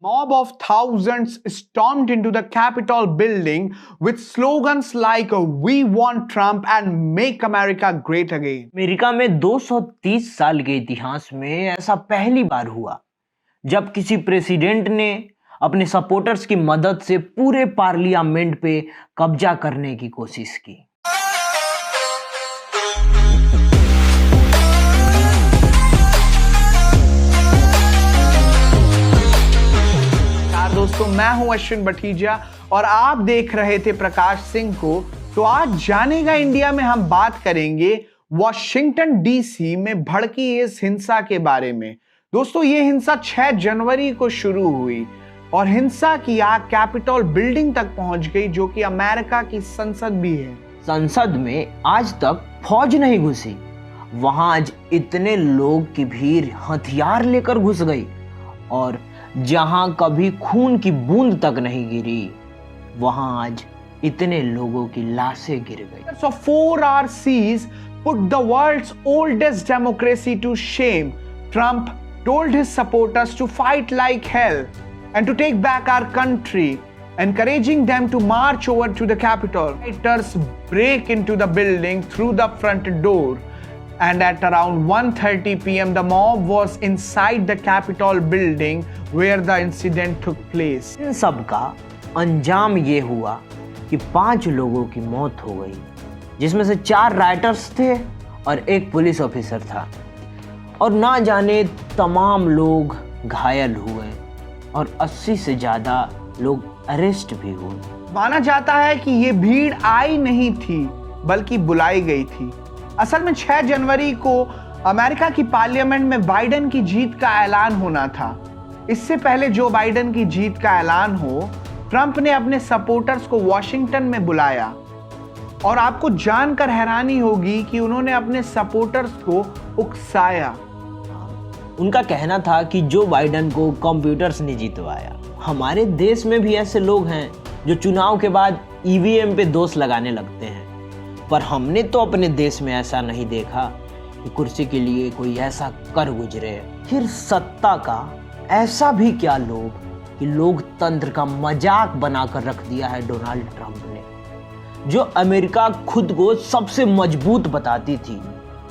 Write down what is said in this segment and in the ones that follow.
Mob of thousands stormed into the Capitol building with slogans like "We want Trump" and "Make America Great Again." America में 230 साल के इतिहास में ऐसा पहली बार हुआ जब किसी प्रेसिडेंट ने अपने सपोर्टर्स की मदद से पूरे पार्लियामेंट पे कब्जा करने की कोशिश की। दोस्तों, मैं हूं अश्विन बठीजा और आप देख रहे थे प्रकाश सिंह को। तो आज जानेगा इंडिया में हम बात करेंगे वॉशिंगटन डीसी में भड़की इस हिंसा के बारे में। दोस्तों, ये हिंसा 6 जनवरी को शुरू हुई और हिंसा की आग कैपिटॉल बिल्डिंग तक पहुंच गई, जो कि अमेरिका की संसद भी है। संसद में आज तक फौज नहीं घुसी, वहां आज इतने लोग की भीड़ हथियार लेकर घुस गई और जहां कभी खून की बूंद तक नहीं गिरी, वहां आज इतने लोगों की लाशें गिर गई। So 4-hour siege put the world's oldest democracy to shame. Trump told his supporters to fight like hell and to take back our country, encouraging them to march over to the Capitol. Fighters break into the building through the front door. And at around 1:30 p.m. the mob was inside the Capitol building where the incident took place. इन सब का अंजाम ये हुआ कि 5 लोगों की मौत हो गई, जिसमें से 4 राइटर्स थे और 1 पुलिस ऑफिसर था, और ना जाने तमाम लोग घायल हुए और 80 से ज्यादा लोग अरेस्ट भी हुए। माना जाता है कि ये भीड़ आई नहीं थी बल्कि बुलाई गई थी। असल में 6 जनवरी को अमेरिका की पार्लियामेंट में बाइडेन की जीत का ऐलान होना था। इससे पहले जो बाइडेन की जीत का ऐलान हो, ट्रंप ने अपने सपोर्टर्स को वॉशिंगटन में बुलाया और आपको जानकर हैरानी होगी कि उन्होंने अपने सपोर्टर्स को उकसाया। उनका कहना था कि जो बाइडेन को कंप्यूटर्स ने जितवाया। हमारे देश में भी ऐसे लोग हैं जो चुनाव के बाद ईवीएम पे दोष लगाने लगते हैं, पर हमने तो अपने देश में ऐसा नहीं देखा कि कुर्सी के लिए कोई ऐसा कर गुजरे। फिर सत्ता का ऐसा भी क्या लोग कि लोकतंत्र का मजाक बनाकर रख दिया है डोनाल्ड ट्रंप ने, जो अमेरिका खुद को सबसे मजबूत बताती थी।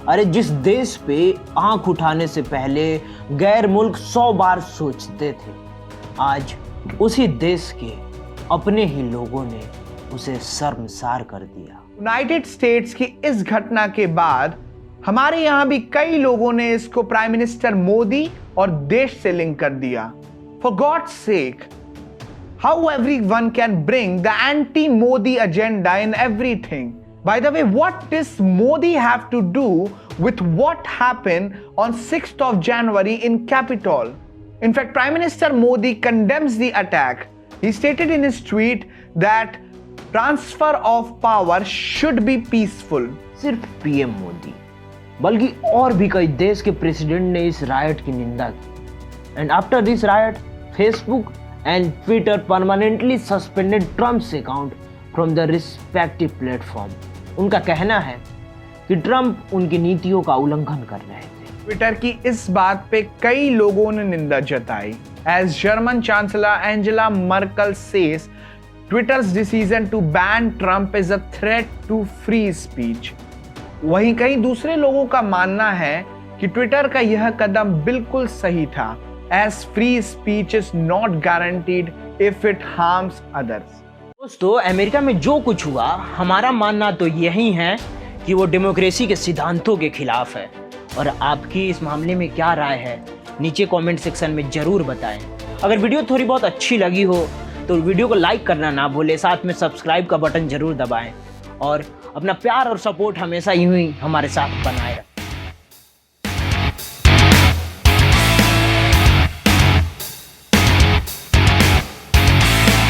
अरे, जिस देश पे आंख उठाने से पहले गैर मुल्क 100 बार सोचते थे, आज उसी देश के अपने ही लोगों ने उसे शर्मसार कर दिया। यूनाइटेड स्टेट्स की इस घटना के बाद हमारे यहां भी कई लोगों ने इसको प्राइम मिनिस्टर मोदी और देश से लिंक कर दिया। For God's sake, how everyone can bring the anti Modi agenda in everything? By the way, what does Modi have to do with what happened on 6th of January in Capitol? In fact, Prime Minister Modi condemns the attack. He stated in his tweet that transfer of power should be peaceful. सिर्फ PM Modi बल्कि और भी कई देश के president ने इस riot की निंदा की। And after this riot, Facebook and Twitter permanently suspended Trump's account from the respective platform. उनका कहना है कि ट्रंप उनकी नीतियों का उल्लंघन कर रहे थे। ट्विटर की इस बात पे कई लोगों ने निंदा जताई। As German chancellor Angela Merkel says, Twitter's decision to ban Trump is a threat to free speech. वहीं कई दूसरे लोगों का मानना है कि ट्विटर का यह कदम बिल्कुल सही था, as free speech is not guaranteed if it harms others. दोस्तों, अमेरिका में जो कुछ हुआ, हमारा मानना तो यही है कि वो डेमोक्रेसी के सिद्धांतों के खिलाफ है। और आपकी इस मामले में क्या राय है, नीचे कमेंट सेक्शन में जरूर बताएं। अगर वीडियो थोड़ी बहुत अच्छी लगी हो तो वीडियो को लाइक करना ना भूलें, साथ में सब्सक्राइब का बटन जरूर दबाएं और अपना प्यार और सपोर्ट हमेशा यूं ही हमारे साथ बनाए रखें।